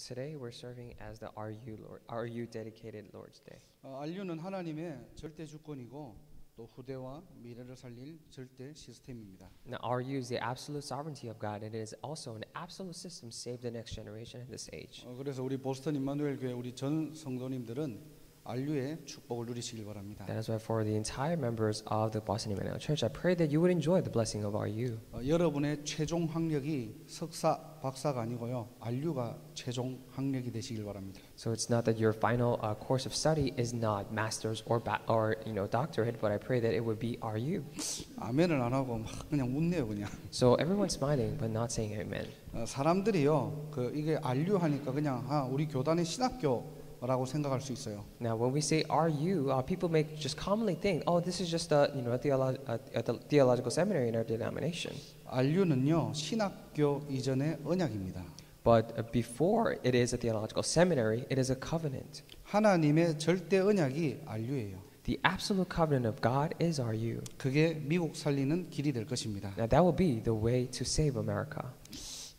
Today we're serving as the Are You dedicated Lord's Day. RU는 하나님의 절대 주권이고 또 후대와 미래를 살릴 절대 시스템입니다. Now RU is the absolute sovereignty of God, and it is also an absolute system to save the next generation in this age. 그래서 우리 보스턴 임마누엘 교회 우리 전 성도님들은 RU의 축복을 누리시길 바랍니다. That is why for the entire members of the Boston Emmanuel Church, I pray that you would enjoy the blessing of RU. 여러분의 최종 학력이 석사, 박사가 아니고요. RU가 최종 학력이 되시길 바랍니다. So it's not that your final course of study is not master's or doctorate, but I pray that it would be RU. 아멘을 안 하고 막 그냥 웃네요, 그냥. So everyone's smiling but not saying amen. 사람들이요, 이게 RU 하니까 그냥 우리 교단의 신학교라고 생각할 수 있어요. Now, when we say RU, people may just commonly think, "Oh, this is just a theological seminary in our denomination." RU는요, 신학교 이전의 언약입니다. But before it is a theological seminary, it is a covenant. 하나님의 절대 언약이 RU예요. The absolute covenant of God is RU. 그게 미국 살리는 길이 될 것입니다. Now, that will be the way to save America.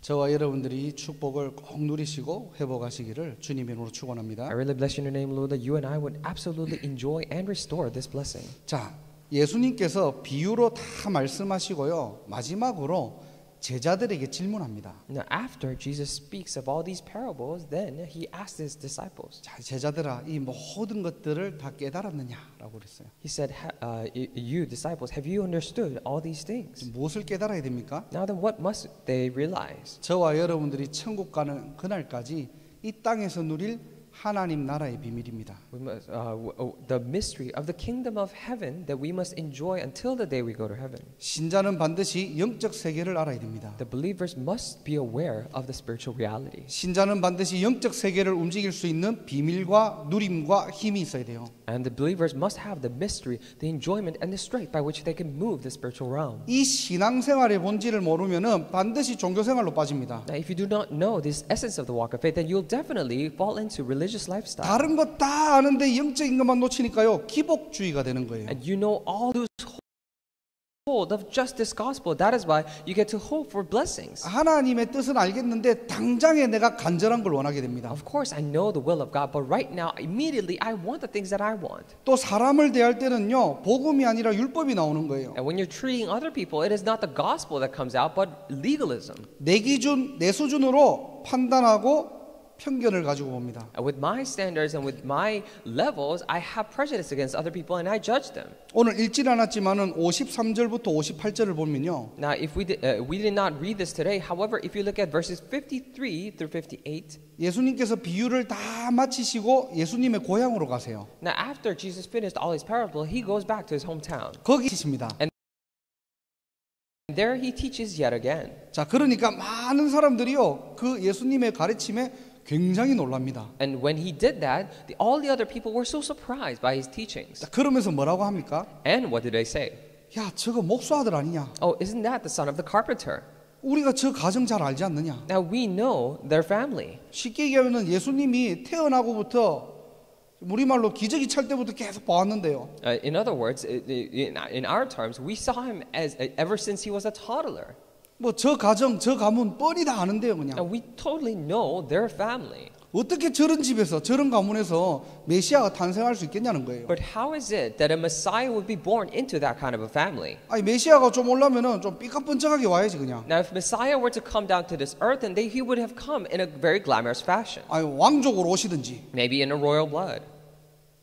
저와 여러분들이 이 축복을 꼭 누리시고 회복하시기를 주님의 이름으로 축원합니다. I really bless you in your name, Lord, that you and I would absolutely enjoy and restore this blessing. 자, 예수님께서 비유로 다 말씀하시고요. 마지막으로 제자들에게 질문합니다. Now, after Jesus speaks of all these parables, then he asks his disciples. 자, 제자들아, 이 모든 것들을 다 깨달았느냐라고 그랬어요. He said, "You disciples, have you understood all these things?" 무엇을 깨달아야 됩니까? Now then, what must they realize? 저와 여러분들이 천국 가는 그날까지 이 땅에서 누릴 하나님 나라의 비밀입니다. We must, the mystery of the kingdom of heaven that we must enjoy until the day we go to heaven. 신자는 반드시 영적 세계를 알아야 됩니다. The believers must be aware of the spiritual reality. 신자는 반드시 영적 세계를 움직일 수 있는 비밀과 누림과 힘이 있어야 돼요. And the believers must have the mystery, the enjoyment, and the strength by which they can move the spiritual realm. 이 신앙생활의 본질을 모르면은 반드시 종교생활로 빠집니다. Now, if you do not know this essence of the walk of faith, then you'll definitely fall into religious lifestyle. 다른 거 다 아는데 영적인 것만 놓치니까요. 기복주의가 되는 거예요. And you know all those hold of just this gospel. That is why you get to hope for blessings. 하나님의 뜻은 알겠는데 당장에 내가 간절한 걸 원하게 됩니다. Of course, I know the will of God, but right now, immediately, I want the things that I want. 또 사람을 대할 때는요. 복음이 아니라 율법이 나오는 거예요. And when you're treating other people, it is not the gospel that comes out, but legalism. 내 기준, 내 수준으로 판단하고 편견을 가지고 봅니다. And with my standards and with my levels, I have prejudice against other people and I judge them. 오늘 읽질 않았지만은 53절부터 58절을 보면요. Now, if we did not read this today, however, if you look at verses 53 through 58, 예수님께서 비유를 다 마치시고 예수님의 고향으로 가세요. now after Jesus finished all his parable, he goes back to his hometown. 거기 있습니다. And there he teaches yet again. 자, 그러니까 많은 사람들이요. 그 예수님의 가르침에 굉장히 놀랍니다. And when he did that, all the other people were so surprised by his teachings. 자, 그러면서 뭐라고 합니까? And what did they say? 야, 저거 목수 아들 아니냐? Oh, isn't that the son of the carpenter? 우리가 저 가정 잘 알지 않느냐? Now we know their family. 쉽게 얘기하면 예수님이 태어나고부터 우리말로 기저귀 찰 때부터 계속 봐왔는데요. In other words, in our terms, we saw him as ever since he was a toddler. 뭐 저 가정, 저 가문 뻔히 다 아는데요, 그냥. And we totally know their family. 어떻게 저런 집에서, 저런 가문에서 메시아가 탄생할 수 있겠냐는 거예요. But how is it that a Messiah would be born into that kind of a family? 아니 메시아가 좀 오려면은 좀 삐까뻔쩍하게 와야지 그냥. Now, if Messiah were to come down to this earth, then he would have come in a very glamorous fashion. 아니 왕족으로 오시든지. Maybe in a royal blood.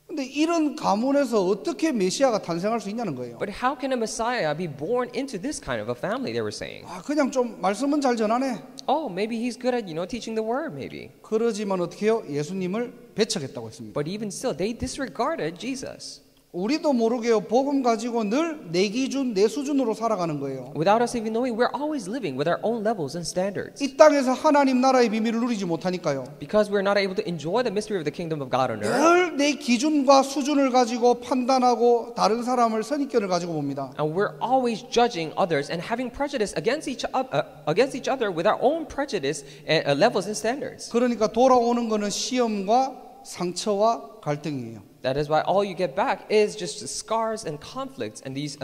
근데 이런 가문에서 어떻게 메시아가 탄생할 수 있냐는 거예요. But how can a Messiah be born into this kind of a family? They were saying. 아 그냥 좀 말씀은 잘 전하네. Oh, maybe he's good at teaching the word, maybe. 그러지만 어떻게 해요? 예수님을 배척했다고 했습니다. But even still, they disregarded Jesus. 우리도 모르게요. 복음 가지고 늘 내 기준, 내 수준으로 살아가는 거예요. Without us even knowing, we're always living with our own levels and standards. 이 땅에서 하나님 나라의 비밀을 누리지 못하니까요. Because we're not able to enjoy the mystery of the kingdom of God on earth. 늘 내 기준과 수준을 가지고 판단하고 다른 사람을 선입견을 가지고 봅니다. And we're always judging others and having prejudice against each other with our own prejudice and levels and standards. 그러니까 돌아오는 거는 시험과 상처와 갈등이에요. That is why all you get back is just scars and conflicts and these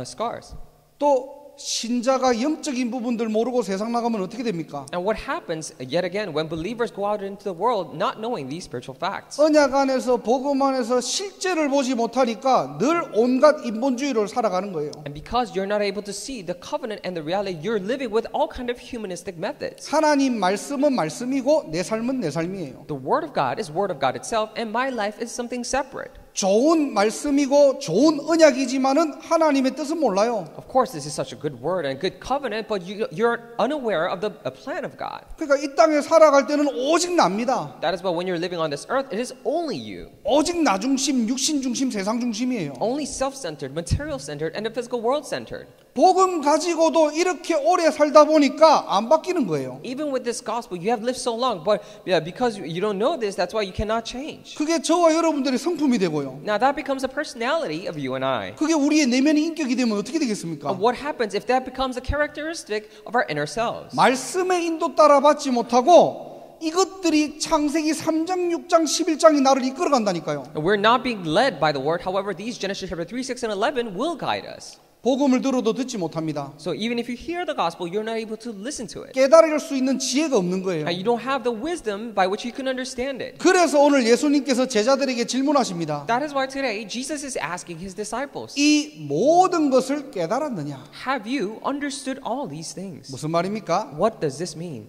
scars. 또 신자가 영적인 부분들 모르고 세상 나가면 어떻게 됩니까? And what happens yet again when believers go out into the world not knowing these spiritual facts? 언약 안에서 복음 안에서 실제를 보지 못하니까 늘 온갖 인본주의를 살아가는 거예요. And because you're not able to see the covenant and the reality, you're living with all kind of humanistic methods. 하나님 말씀은 말씀이고 내 삶은 내 삶이에요. The word of God is word of God itself, and my life is something separate. 좋은 말씀이고 좋은 언약이지만은 하나님의 뜻은 몰라요. Of course, this is such a good word and good covenant, but you're unaware of the plan of God. 그러니까 이 땅에 살아갈 때는 오직 납니다. That is why when you're living on this earth, it is only you. 오직 나 중심, 육신 중심, 세상 중심이에요. Only self-centered, material-centered, and the physical world-centered. 복음 가지고도 이렇게 오래 살다 보니까 안 바뀌는 거예요. Even with this gospel, you have lived so long, but because you don't know this, that's why you cannot change. 그게 저와 여러분들의 성품이 되고요. Now that becomes a personality of you and I. 그게 우리의 내면의 인격이 되면 어떻게 되겠습니까? What happens if that becomes a characteristic of our inner selves? 말씀의 인도 따라 받지 못하고 이것들이 창세기 3장, 6장, 11장이 나를 이끌어간다니까요. We're not being led by the word. However, these Genesis chapter 3, 6, and 11 will guide us. 복음을 들어도 듣지 못합니다. So even if you hear the gospel, you're not able to listen to it. 깨달을 수 있는 지혜가 없는 거예요. And you don't have the wisdom by which you can understand it. 그래서 오늘 예수님께서 제자들에게 질문하십니다. That is why today Jesus is asking his disciples, 이 모든 것을 깨달았느냐? have you understood all these things? 무슨 말입니까? What does this mean?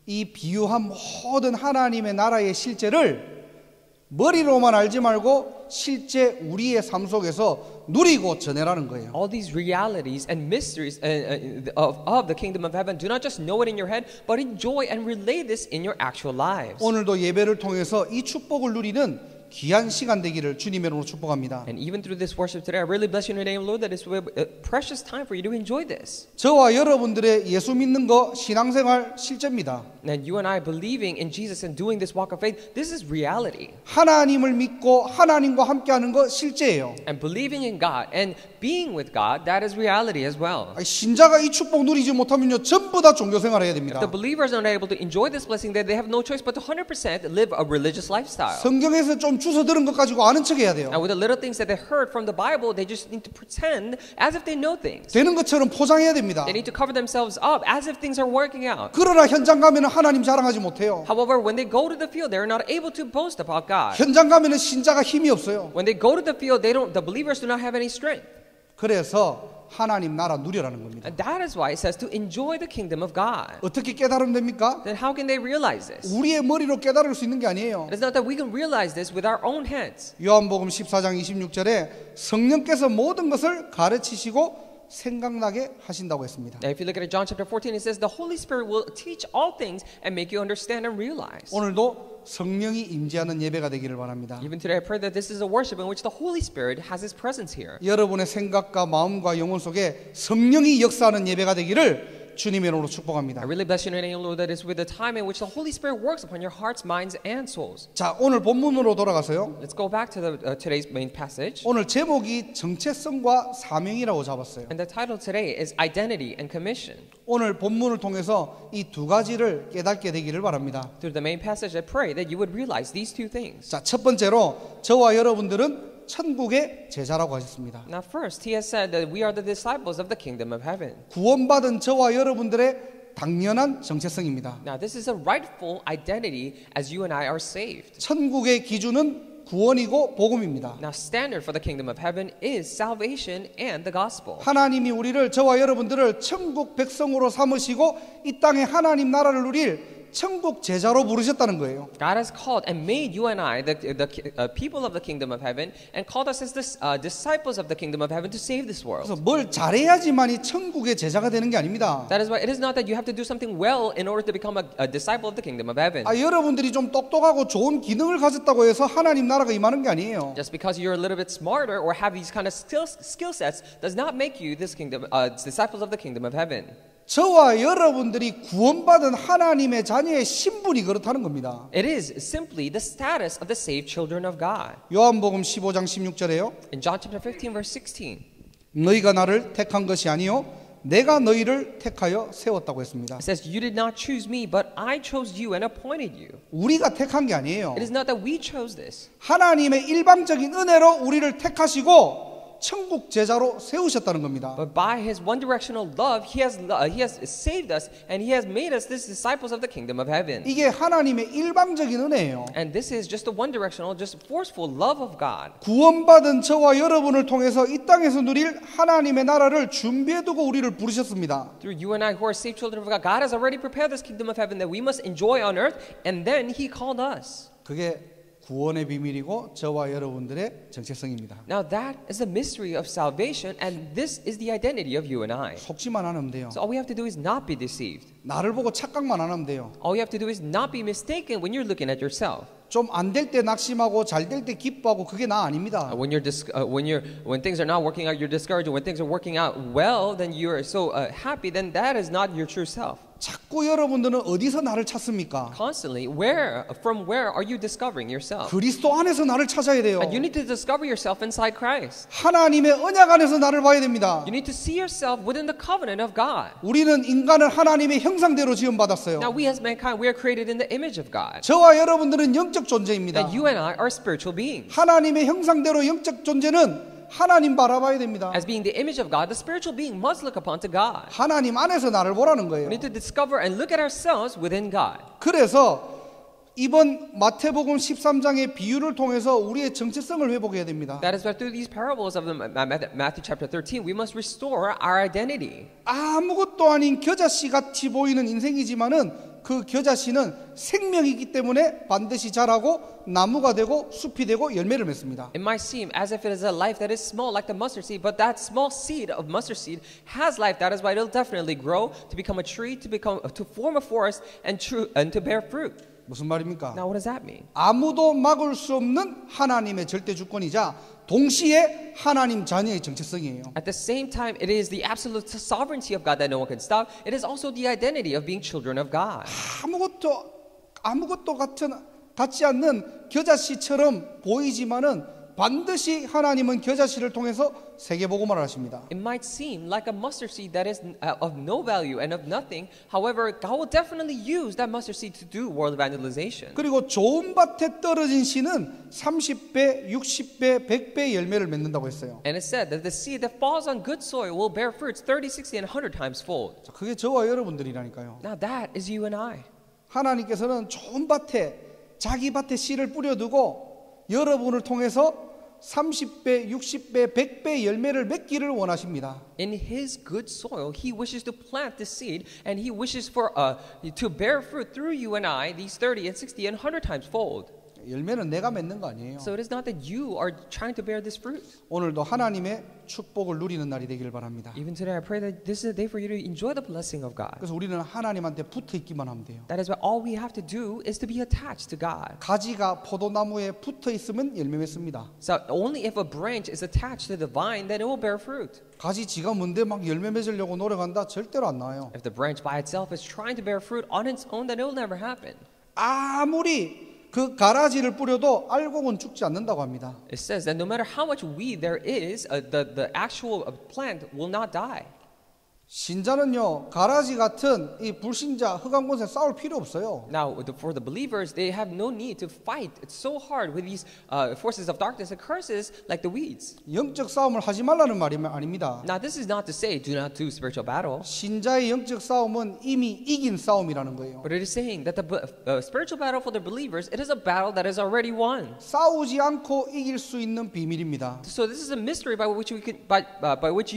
이 비유한 모든 하나님의 나라의 실제를 머리로만 알지 말고 실제 우리의 삶 속에서 누리고 전해라는 거예요. All these realities and mysteries of the kingdom of heaven, do not just know it in your head, but enjoy and relay this in your actual lives. 오늘도 예배를 통해서 이 축복을 누리는 귀한 시간 되기를 주님의 이름으로 축복합니다. And even through this worship today, I really bless you in the name, Lord, that it's a precious time for you to enjoy this. 저와 여러분들의 예수 믿는 거 신앙생활 실제입니다. And you and I believing in Jesus and doing this walk of faith, this is reality. 하나님을 믿고 하나님과 함께하는 거 실제예요. And believing in God and being with God, that is reality as well. 신자가 이 축복 누리지 못하면요 전부 다 종교생활 해야 됩니다. If the believers are not able to enjoy this blessing, then they have no choice but to 100% live a religious lifestyle. 성경에서 좀 주워 들은 것 가지고 아는 척 해야 돼요. And with the little things that they heard from the Bible, they just need to pretend as if they know things. 되는 것처럼 포장해야 됩니다. They need to cover themselves up as if things are working out. 그러나 현장 가면 하나님 자랑하지 못해요. However, when they go to the field, they're not able to boast about God. 현장 가면 신자가 힘이 없어요. When they go to the field, the believers do not have any strength. 그래서 하나님 나라 누려라는 겁니다. And that is why it says to enjoy the kingdom of God. 어떻게 깨달으면 됩니까? Then how can they realize this? 우리의 머리로 깨달을 수 있는 게 아니에요. It is not that we can realize this with our own heads. 요한복음 14장 26절에 성령께서 모든 것을 가르치시고 생각나게 하신다고 했습니다. Now, if you look at John chapter 14, it says the Holy Spirit will teach all things and make you understand and realize. 오늘도 성령이 임재하는 예배가 되기를 바랍니다. Even today, I pray that this is a worship in which the Holy Spirit has His presence here. 여러분의 생각과 마음과 영혼 속에 성령이 역사하는 예배가 되기를 주님의 이름으로 축복합니다. I really bless you in the name, Lord, that is with the time in which the Holy Spirit works upon your hearts, minds, and souls. 자, 오늘 본문으로 돌아가서요. Let's go back to today's main passage. 오늘 제목이 정체성과 사명이라고 잡았어요. And the title today is Identity and Commission. 오늘 본문을 통해서 이 두 가지를 깨닫게 되기를 바랍니다. Through the main passage, I pray that you would realize these two things. 자, 첫 번째로 저와 여러분들은 천국의 제자라고 하셨습니다. Now, first, He has said that we are the disciples of the kingdom of heaven. 구원받은 저와 여러분들의 당연한 정체성입니다. Now, this is a rightful identity as you and I are saved. 천국의 기준은 구원이고 복음입니다. Now, standard for the kingdom of heaven is salvation and the gospel. 하나님이 우리를 저와 여러분들을 천국 백성으로 삼으시고 이 땅에 하나님 나라를 누릴 천국 제자로 부르셨다는 거예요. God has called and made you and I the people of the kingdom of heaven and called us as the disciples of the kingdom of heaven to save this world. 그래서 뭘 잘해야지만이 천국의 제자가 되는 게 아닙니다. That is why it is not that you have to do something well in order to become a disciple of the kingdom of heaven. 여러분들이 좀 똑똑하고 좋은 기능을 가졌다고 해서 하나님 나라가 임하는 게 아니에요. Just because you're a little bit smarter or have these kind of skill sets does not make you this kingdom disciples of the kingdom of heaven. 저와 여러분들이 구원받은 하나님의 자녀의 신분이 그렇다는 겁니다. It is simply the status of the saved children of God. 요한복음 15장 16절에요. In John chapter 15 verse 16. 너희가 나를 택한 것이 아니요 내가 너희를 택하여 세웠다고 했습니다. It says you did not choose me but I chose you and appointed you. 우리가 택한 게 아니에요. It is not that we chose this. 하나님의 일방적인 은혜로 우리를 택하시고 천국 제자로 세우셨다는 겁니다. But by His one-directional love, He has saved us, and He has made us these disciples of the kingdom of heaven. 이게 하나님의 일방적인 은혜예요. And this is just a one-directional, just forceful love of God. 구원받은 저와 여러분을 통해서 이 땅에서 누릴 하나님의 나라를 준비해두고 우리를 부르셨습니다. Through you and I who are saved children of God, God has already prepared this kingdom of heaven that we must enjoy on earth, and then He called us. 그게 구원의 비밀이고 저와 여러분들의 정체성입니다. Now that is the mystery of salvation, and this is the identity of you and I. 속지만 안 하면 돼요. So all we have to do is not be deceived. 나를 보고 착각만 안 하면 돼요. All you have to do is not be mistaken when you're looking at yourself. 좀 안 될 때 낙심하고 잘 될 때 기뻐하고 그게 나 아닙니다. When things are not working out, you're discouraged. When things are working out well, then you're so happy. Then that is not your true self. 자꾸 여러분들은 어디서 나를 찾습니까? Constantly, from where are you discovering yourself? 그리스도 안에서 나를 찾아야 돼요. And you need to discover yourself inside Christ. 하나님의 언약 안에서 나를 봐야 됩니다. You need to see yourself within the covenant of God. 우리는 인간을 하나님의 형상대로 지음받았어요. Now we as mankind, we are created in the image of God. 저와 여러분들은 영적 존재입니다. And you and I are spiritual beings. 하나님의 형상대로 영적 존재는 하나님 바라봐야 됩니다. As being the image of God, the spiritual being must look upon to God. 하나님 안에서 나를 보라는 거예요. We need to discover and look at ourselves within God. 그래서 이번 마태복음 13장의 비유를 통해서 우리의 정체성을 회복해야 됩니다. That is why through these parables of Matthew chapter 13, we must restore our identity. 아무것도 아닌 겨자씨 같이 보이는 인생이지만은 그 겨자씨는 생명이기 때문에 반드시 자라고 나무가 되고 숲이 되고 열매를 맺습니다. It might seem as if it is a life that is small like the mustard seed, but that small seed of mustard seed has life. That is why it will definitely grow to become a tree, to form a forest, and to bear fruit. 무슨 말입니까? Now what does that mean? 아무도 막을 수 없는 하나님의 절대 주권이자 동시에 하나님 자녀의 정체성이에요. At the same time, it is the absolute sovereignty of God that no one can stop. It is also the identity of being children of God. 아무것도 같지 않는 겨자씨처럼 보이지만은 반드시 하나님은 겨자씨를 통해서 세계복음을 하십니다. It might seem like a mustard seed that is of no value and of nothing. However, God will definitely use that mustard seed to do world evangelization. 그리고 좋은 밭에 떨어진 씨는 30배, 60배, 100배 열매를 맺는다고 했어요. And it said that the seed that falls on good soil will bear fruits 30, 60, and 100 times fold. 그게 저와 여러분들이라니까요. Now that is you and I. 하나님께서는 좋은 밭에 자기 밭에 씨를 뿌려두고 여러분을 통해서 30배, 60배, 100배 열매를 맺기를 원하십니다. In His good soil, He wishes to plant the seed, and He wishes for to bear fruit through you and I, these 30 and 60 and 100 times fold. 열매는 내가 맺는 거 아니에요. So it is not that you are trying to bear this fruit. 오늘도 하나님의 축복을 누리는 날이 되기를 바랍니다. Even today, I pray that this is a day for you to enjoy the blessing of God. 그래서 우리는 하나님한테 붙어 있기만 하면 돼요. That is why all we have to do is to be attached to God. 가지가 포도나무에 붙어 있으면 열매 맺습니다. So only if a branch is attached to the vine, then it will bear fruit. 가지 지가 뭔데 막 열매 맺으려고 노력한다 절대로 안 나와요. If the branch by itself is trying to bear fruit on its own, then it will never happen. 아무리 그 가라지를 뿌려도 알곡은 죽지 않는다고 합니다. It says that no matter how much weed there is, the actual plant will not die. 신자는요 가라지 같은 이 불신자 흑암권세 싸울 필요 없어요. Now, for the believers, they have no need to fight so hard with these forces of darkness and curses like the weeds. 영적 싸움을 하지 말라는 말이 아닙니다. Now, this is not to say do not do spiritual battle, 신자의 영적 싸움은 이미 이긴 싸움이라는 거예요. but it is saying that the spiritual battle for the believers, it is a battle that is already won. 싸우지 않고 이길 수 있는 비밀입니다. So this is a mystery by which you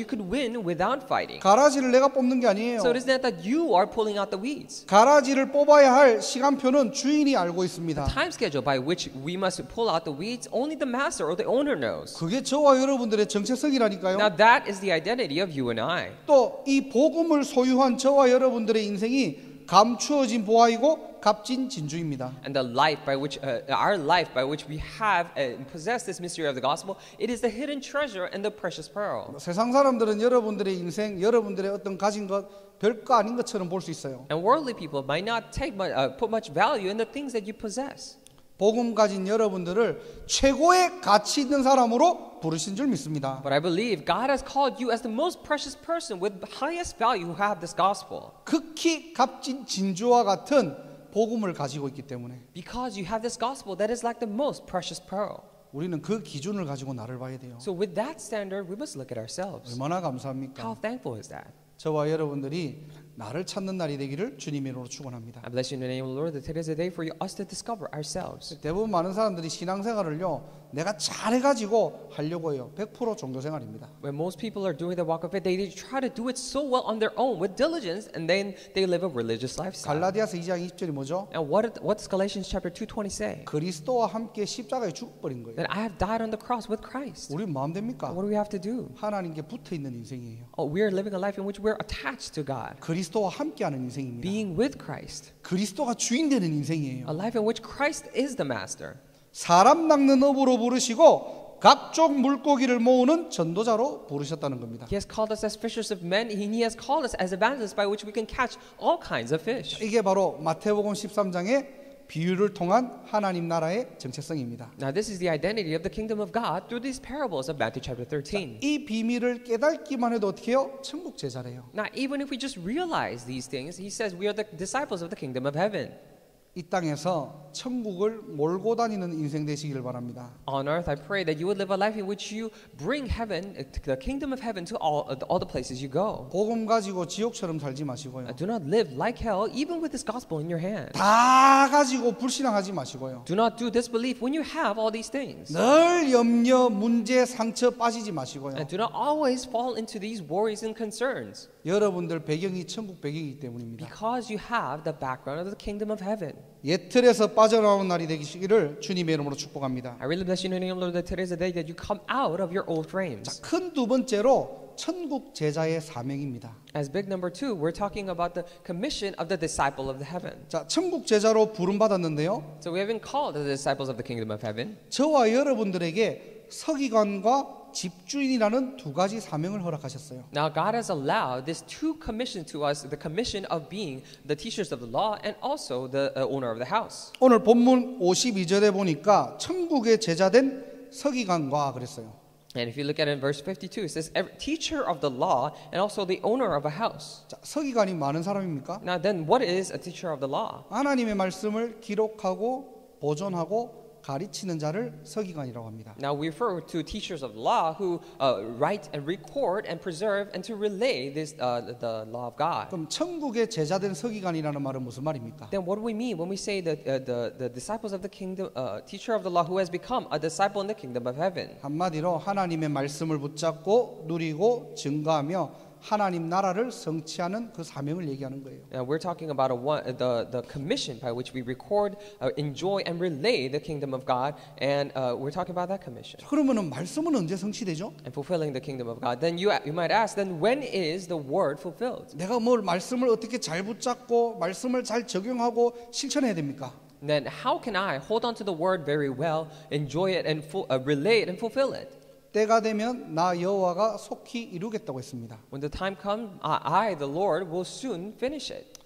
could win without fighting. 가라지를 내가 뽑는 게 아니에요. So it is not that you are pulling out the weeds. 가라지를 뽑아야 할 시간표는 주인이 알고 있습니다. Time schedule by which we must pull out the weeds, only the master or the owner knows. 그게 저와 여러분들의 정체성이라니까요. Now that is the identity of you and I. 또 이 복음을 소유한 저와 여러분들의 인생이 감추어진 보화이고 값진 진주입니다. And the life by which our life by which we have possessed this mystery of the gospel, it is the hidden treasure and the precious pearl. 세상 사람들은 여러분들의 인생, 여러분들의 어떤 가진 것 별거 아닌 것처럼 볼 수 있어요. And worldly people might not put much value in the things that you possess. 복음 가진 여러분들을 최고의 가치 있는 사람으로 부르신 줄 믿습니다. But I believe God has called you as the most precious person with highest value who have this gospel. 극히 값진 진주와 같은 복음을 가지고 있기 때문에 Because you have this gospel that is like the most precious pearl. 우리는 그 기준을 가지고 나를 봐야 돼요. So with that standard, we must look at ourselves. 얼마나 How 감사합니까? thankful is that? 저와 여러분들이 나를 찾는 날이 되기를 주님의 이름으로 축원합니다. I bless you in the name of the Lord that today is a day for us to discover ourselves. 대부분 많은 사람들이 신앙생활을요 내가 잘해가지고 하려고 해요. 100% 종교생활입니다. When most people are doing the walk of faith, they try to do it so well on their own with diligence, and then they live a religious lifestyle. 갈라디아서 2장 20절이 뭐죠? And what does Galatians chapter 2:20 say? 그리스도와 함께 십자가에 죽어버린 거예요. That I have died on the cross with Christ. 우리 마음 됩니까? What do we have to do? 하나님께 붙어있는 인생이에요. Oh, we are living a life in which we're attached to God, 그리스도와 함께하는 인생입니다. being with Christ. 그리스도가 주인 되는 인생이에요. A life in which Christ is the master. 사람 낚는 업으로 부르시고 각종 물고기를 모으는 전도자로 부르셨다는 겁니다. He has called us as fishers of men, and He has called us as evangelists by which we can catch all kinds of fish. 이게 바로 마태복음 13장의 비유를 통한 하나님 나라의 정체성입니다. Now this is the identity of the kingdom of God through these parables of Matthew chapter 13. 이 비밀을 깨닫기만 해도 어떻게 해요? 천국 제자래요. Now even if we just realize these things, He says we are the disciples of the kingdom of heaven. 이 땅에서 천국을 몰고 다니는 인생 되시기를 바랍니다. On earth, I pray that you would live a life in which you bring heaven, the kingdom of heaven, to all the places you go. 복음 가지고 지옥처럼 살지 마시고요. Do not live like hell, even with this gospel in your hand. 다 가지고 불신앙하지 마시고요. Do not do disbelief when you have all these things. 늘 염려, 문제, 상처 빠지지 마시고요. And do not always fall into these worries and concerns. 여러분들 배경이 천국 배경이기 때문입니다. Because you have the background of the kingdom of heaven. 옛 틀에서 빠져나오는 날이 되시기를 주님의 이름으로 축복합니다. I really bless you in the name of the Lord that today is the day that you come out of your old frames. 큰 두 번째로 천국 제자의 사명입니다. As big number 2, we're talking about the commission of the disciple of the heaven. 자, 천국 제자로 부름 받았는데요. So we have been called the disciples of the kingdom of heaven. 저와 여러분들에게 서기관과 집주인이라는 두 가지 사명을 허락하셨어요. Now God has allowed this two commissions to us, the commission of being the teachers of the law and also the owner of the house. 오늘 본문 52절에 보니까 천국의 제자된 서기관과 그랬어요. And if you look at it in verse 52, it says teacher of the law and also the owner of a house. 자, 서기관이 많은 사람입니까? Now then, what is a teacher of the law? 하나님의 말씀을 기록하고 보존하고 가르치는 자를 서기관이라고 합니다. Now we refer to teachers of the law who write and record and preserve and to relay this the law of God. 그럼 천국의 제자된 서기관이라는 말은 무슨 말입니까? Then what do we mean when we say that the disciples of the kingdom, teacher of the law who has become a disciple in the kingdom of heaven? 한마디로 하나님의 말씀을 붙잡고 누리고 증거하며 하나님 나라를 성취하는 그 사명을 얘기하는 거예요. We're talking about the commission by which we record, enjoy, and relay the kingdom of God, and we're talking about that commission. 그러면은 말씀은 언제 성취되죠? And fulfilling the kingdom of God. Then you might ask, then when is the word fulfilled? 내가 뭘 말씀을 어떻게 잘 붙잡고 말씀을 잘 적용하고 실천해야 됩니까? Then how can I hold on to the word very well, enjoy it, and relay it and fulfill it? 때가 되면 나 여호와가 속히 이루겠다고 했습니다. When the time comes, I, the Lord, will soon finish it.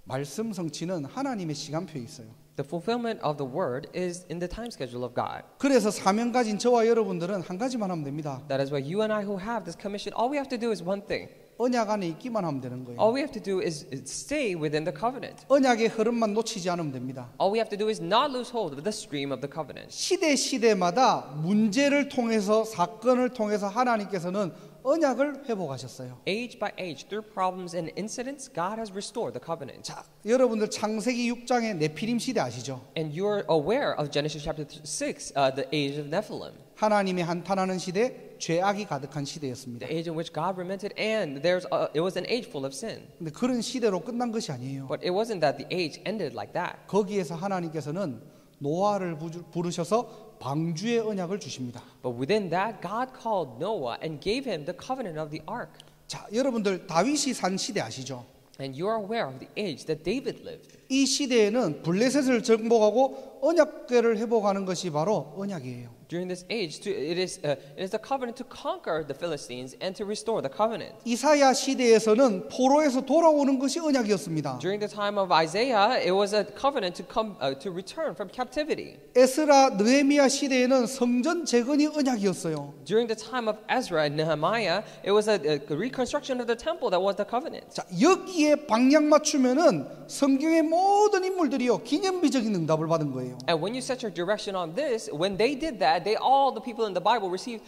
말씀 성취는 하나님의 시간표에 있어요. The fulfillment of the word is in the time schedule of God. 그래서 사명 가진 저와 여러분들은 한 가지만 하면 됩니다. That is why you and I who have this commission, all we have to do is one thing. 언약 안에 있기만 하면 되는 거예요. All we have to do is stay within the covenant. 언약의 흐름만 놓치지 않으면 됩니다. All we have to do is not lose hold of the stream of the covenant. 시대마다 문제를 통해서 사건을 통해서 하나님께서는 언약을 회복하셨어요. Age by age, through problems and incidents, God has restored the covenant. 자, 여러분들 창세기 6장의 네피림 시대 아시죠? And you're aware of Genesis chapter 6, the age of Nephilim. 하나님의 한탄하는 시대, 죄악이 가득한 시대였습니다. The age in which God relented, and it was an age full of sin. 근데 그런 시대로 끝난 것이 아니에요. But it wasn't that the age ended like that. 거기에서 하나님께서는 노아를 부르셔서 방주의 언약을 주십니다. But within that, God called Noah and gave him the covenant of the ark. 자, 여러분들 다윗이 산 시대 아시죠? And you are aware of the age that David lived. 이 시대에는 블레셋을 정복하고 언약궤를 회복하는 것이 바로 언약이에요. During this age, it is the covenant to conquer the Philistines and to restore the covenant. 이사야 시대에서는 포로에서 돌아오는 것이 언약이었습니다. During the time of Isaiah, it was a covenant to come to return from captivity. 에스라 느헤미야 시대에는 성전 재건이 언약이었어요. During the time of Ezra and Nehemiah, it was a reconstruction of the temple that was the covenant. 자, 여기에 방향 맞추면은 성경의 모든 인물들이요 기념비적인 응답을 받은 거예요. And when you set your direction on this, when they did that, all the people in the Bible received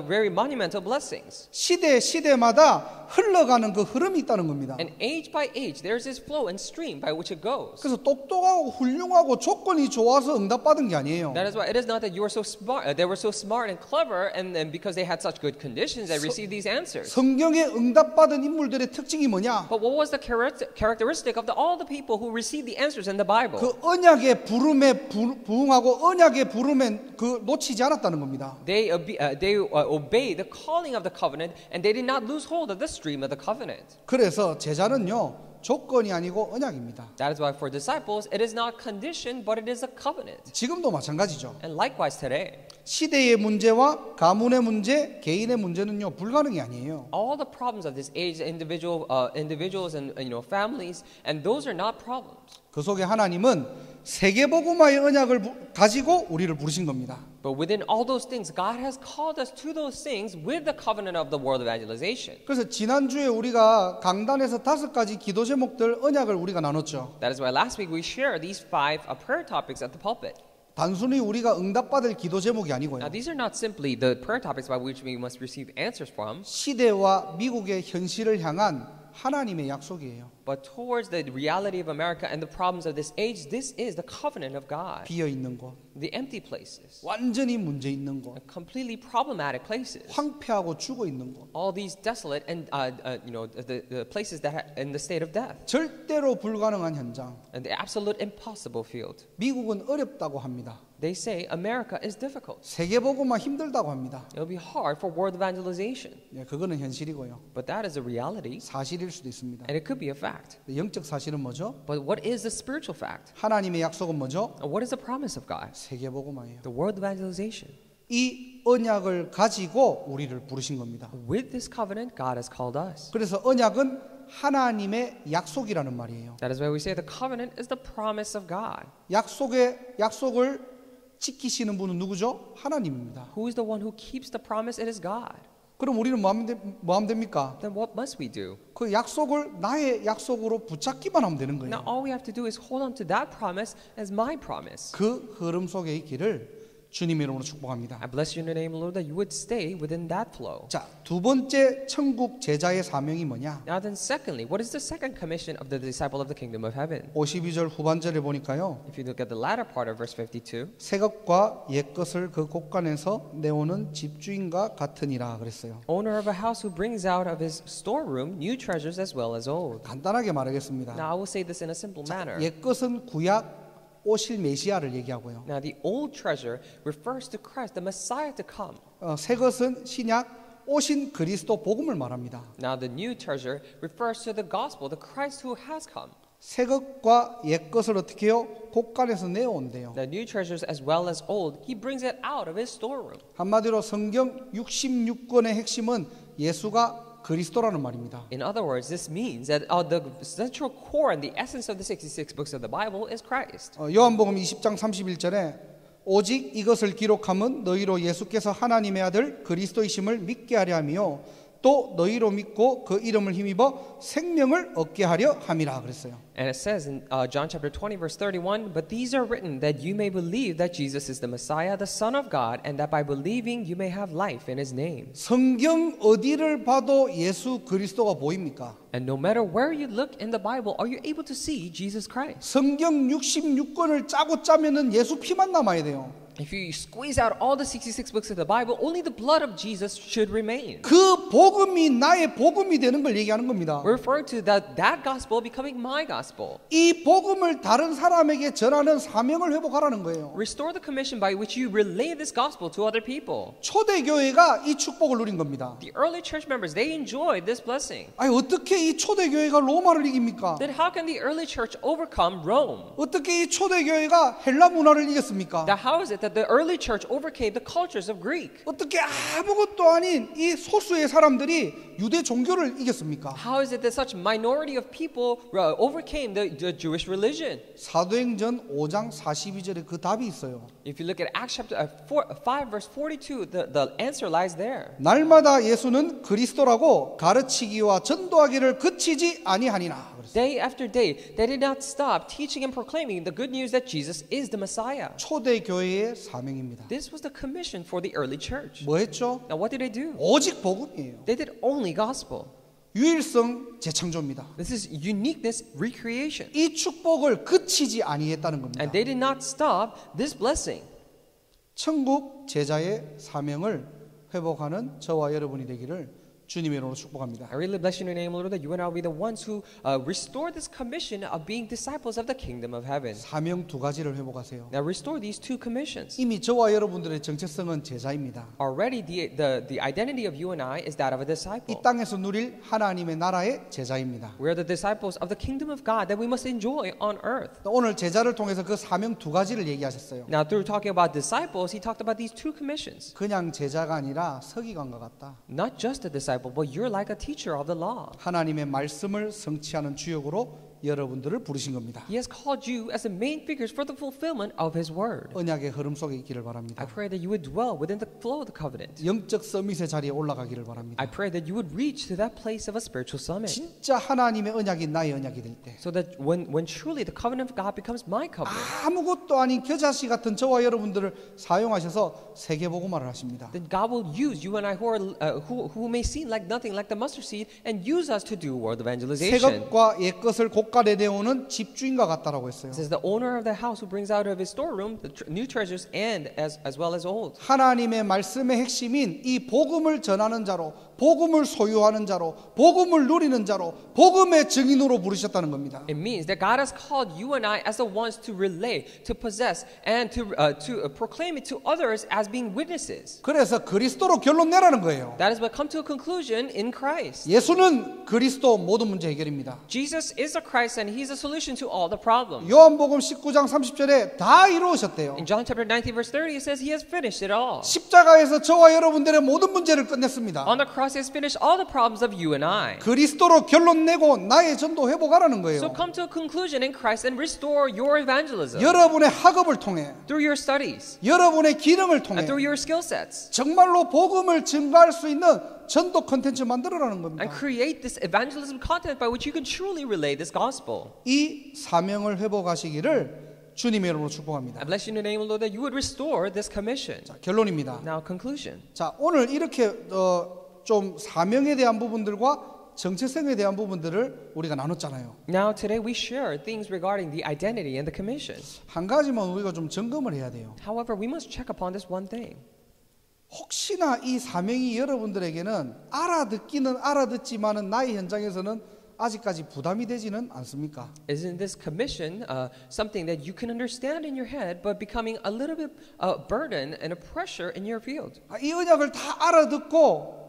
very monumental blessings. 시대마다 흘러가는 그 흐름이 있다는 겁니다. And age by age, there's this flow and stream by which it goes. 그래서 똑똑하고 훌륭하고 조건이 좋아서 응답받은 게 아니에요. That is why it is not that you were so smart, they were so smart and clever, and because they had such good conditions, they received these answers. 성경에 응답받은 인물들의 특징이 뭐냐? But what was the characteristic of all the people who received the answers in the Bible? 그 언약의 부름에 부응하고 언약의 부름에 그 놓치지 않았다는 겁니다. They obeyed the calling of the covenant, and they did not lose hold of the stream of the covenant. 그래서 제자는요 조건이 아니고 언약입니다. That is why for disciples, it is not condition, but it is a covenant. 지금도 마찬가지죠. And likewise today, 시대의 문제와 가문의 문제, 개인의 문제는요 불가능이 아니에요. all the problems of this age, individuals and families, and those are not problems. 그 속에 하나님은 세계복음화의 언약을 가지고 우리를 부르신 겁니다. But within all those things, God has called us to those things with the covenant of the world evangelization. 그래서 지난주에 우리가 강단에서 5가지 기도 제목들 언약을 우리가 나눴죠. That is why last week we shared these 5 prayer topics at the pulpit. 단순히 우리가 응답받을 기도 제목이 아니고요. Now these are not simply the prayer topics by which we must receive answers from, 시대와 미국의 현실을 향한 하나님의 약속이에요. but towards the reality of America and the problems of this age, this is the covenant of God. 비어 있는 곳, The empty places, 완전히 문제 있는 곳, completely problematic places, 황폐하고 죽어 있는 곳, all these desolate and the places that in the state of death, 절대로 불가능한 현장. and the absolute impossible field. 미국은 어렵다고 합니다. They say America is difficult. 세계복음화 힘들다고 합니다. It'll be hard for world evangelization, 네, 그거는 현실이고요. but that is a reality, 사실일 수도 있습니다. and it could be a fact. 영적 사실은 뭐죠? But what is the spiritual fact? 하나님의 약속은 뭐죠? And what is the promise of God? 세계복음화예요. The world evangelization. 이 언약을 가지고 우리를 부르신 겁니다. With this covenant, God has called us. 그래서 언약은 하나님의 약속이라는 말이에요. That is why we say the covenant is the promise of God. 약속을 지키시는 분은 누구죠? 하나님입니다. Who is the one who keeps the promise? It is God. 그럼 우리는 뭐 하면 됩니까? Then what must we do? 그 약속을 나의 약속으로 붙잡기만 하면 되는 Now 거예요. all we have to do is hold on to that promise as my promise. 그 흐름 속에 있기를 주님 이름으로 축복합니다. I bless you in the name of the Lord that you would stay within that flow. 자, 두 번째 천국 제자의 사명이 뭐냐? Now then secondly, what is the second commission of the disciple of the kingdom of heaven? 52절 후반절에 보니까요. If you look at the latter part of verse 52, 새 것과 옛 것을 그 곳간에서 내오는 집주인과 같으니라 그랬어요. owner of a house who brings out of his storeroom new treasures as well as old. 간단하게 말하겠습니다. Now I will say this in a simple manner. 옛 것은 구약 오실 메시아를 얘기하고요. Now the old treasure refers to Christ, the Messiah to come. 새 것은 신약 오신 그리스도 복음을 말합니다. Now the new treasure refers to the gospel, the Christ who has come. 새 것과 옛 것을 어떻게 해요? 곳간에서 내어온대요. The new treasures as well as old, he brings it out of his storeroom. 한마디로 성경 66권의 핵심은 예수가 그리스도라는 말입니다. In other words, this means that the central core and the essence of the 66 books of the Bible is Christ. 요한복음 20장 31절에 오직 이것을 기록함은 너희로 예수께서 하나님의 아들 그리스도이심을 믿게 하려 하며 또 너희로 믿고 그 이름을 힘입어 생명을 얻게 하려 함이라 그랬어요. And it says in John chapter 20 verse 31, but these are written that you may believe that Jesus is the Messiah, the Son of God, and that by believing you may have life in his name. 성경 어디를 봐도 예수 그리스도가 보입니까? And no matter where you look in the Bible, are you able to see Jesus Christ? 성경 66권을 짜고 짜면은 예수 피만 남아야 돼요. If you squeeze out all the 66 books of the Bible, only the blood of Jesus should remain. 그 복음이 나의 복음이 되는 걸 얘기하는 겁니다. We're referring to that gospel becoming my gospel. 이 복음을 다른 사람에게 전하는 사명을 회복하라는 거예요. Restore the commission by which you relay this gospel to other people. 초대교회가 이 축복을 누린 겁니다. The early church members, they enjoyed this blessing. 아니 어떻게 이 초대교회가 로마를 이깁니까? Then how can the early church overcome Rome? 어떻게 이 초대교회가 헬라 문화를 이겼습니까? Now how is it that the early church overcame the cultures of Greek? 어떻게 아무것도 아닌 이 소수의 사람들이 유대 종교를 이겼습니까? How is it that such minority of people overcame the Jewish religion? 사도행전 5장 42절에 그 답이 있어요. If you look at Acts chapter 5 verse 42, the answer lies there. 날마다 예수는 그리스도라고 가르치기와 전도하기를 그치지 아니하니라. Day after day, they did not stop teaching and proclaiming the good news that Jesus is the Messiah. 초대 교회의 사명입니다. This was the commission for the early church. 뭐 했죠? Now what did they do? 오직 복음이에요. They did only gospel. 유일성 재창조입니다. This is uniqueness recreation. 이 축복을 그치지 아니했다는 겁니다. And they did not stop this blessing. 천국 제자의 사명을 회복하는 저와 여러분이 되기를 주님의 이름으로 축복합니다. I really bless you in your name, Lord, that you and I will be the ones who restore this commission of being disciples of the kingdom of heaven. 사명 두 가지를 회복하세요. Now restore these two commissions. 이미 저와 여러분들의 정체성은 제자입니다. Already the identity of you and I is that of a disciple. 이 땅에서 누릴 하나님의 나라의 제자입니다. We are the disciples of the kingdom of God that we must enjoy on earth. 오늘 제자를 통해서 그 사명 두 가지를 얘기하셨어요. Now through talking about disciples, he talked about these two commissions. 그냥 제자가 아니라 서기관과 같다. Not just a disciple, but you're like a teacher of the law. 하나님의 말씀을 성취하는 주역으로 여러분들을 부르신 겁니다. He has called you as the main figures for the fulfillment of His word. 언약의 흐름 속에 있기를 I 바랍니다. pray that you would dwell within the flow of the covenant. 영적 서밋의 자리에 올라가기를 I 바랍니다. pray that you would reach to that place of a spiritual summit. 진짜 하나님의 언약이 나의 언약이 될 때 So that when truly the covenant of God becomes my covenant, 아무것도 아닌 겨자씨 같은 저와 여러분들을 사용하셔서 세계복음화를 하십니다. then God will use you and I who may seem like nothing like the mustard seed and use us to do world 새 evangelization. 것과 옛 것을 고갈에 내오는 집주인과 같다라고 했어요. It says the owner of the house who brings out of his storeroom the new treasures and as well as old. 하나님의 말씀의 핵심인 이 복음을 전하는 자로, 복음을 소유하는 자로, 복음을 누리는 자로, 복음의 증인으로 부르셨다는 겁니다. It means that God has called you and I as the ones to relay, to possess, and to proclaim it to others as being witnesses. 그래서 그리스도로 결론 내라는 거예요. That is what come to a conclusion in Christ. 예수는 그리스도 모든 문제 해결입니다. Jesus is the Christ and He's the solution to all the problems. 요한복음 19장 30절에 다 이루어졌대요. In John chapter 19 verse 30 it says He has finished it all. 십자가에서 저와 여러분들의 모든 문제를 끝냈습니다. On the cross He has finished all the problems of you and I. 그리스도로 결론 내고 나의 전도 회복하라는 거예요. So come to a conclusion in Christ and restore your evangelism 여러분의 학업을 통해, through your studies 여러분의 기능을 통해 and through your skill sets. 정말로 복음을 증거할 수 있는 전도 컨텐츠 만들어라는 겁니다. And create this evangelism content by which you can truly relay this gospel. 이 사명을 회복하시기를 주님의 이름으로 축복합니다. I bless you in the name of the Lord that you would restore this commission. 자, 결론입니다. Now conclusion. 자, 오늘 이렇게 좀 사명에 대한 부분들과 정체성에 대한 부분들을 우리가 나눴잖아요. Now today we share things regarding the identity and the commission. 한 가지만 우리가 좀 점검을 해야 돼요. However, we must check upon this one thing. 혹시나 이 사명이 여러분들에게는 알아듣기는 알아듣지만은 나의 현장에서는 아직까지 부담이 되지는 않습니까? Isn't this commission something that you can understand in your head, but becoming a little bit burden and a pressure in your field? 이 언약을 다 알아듣고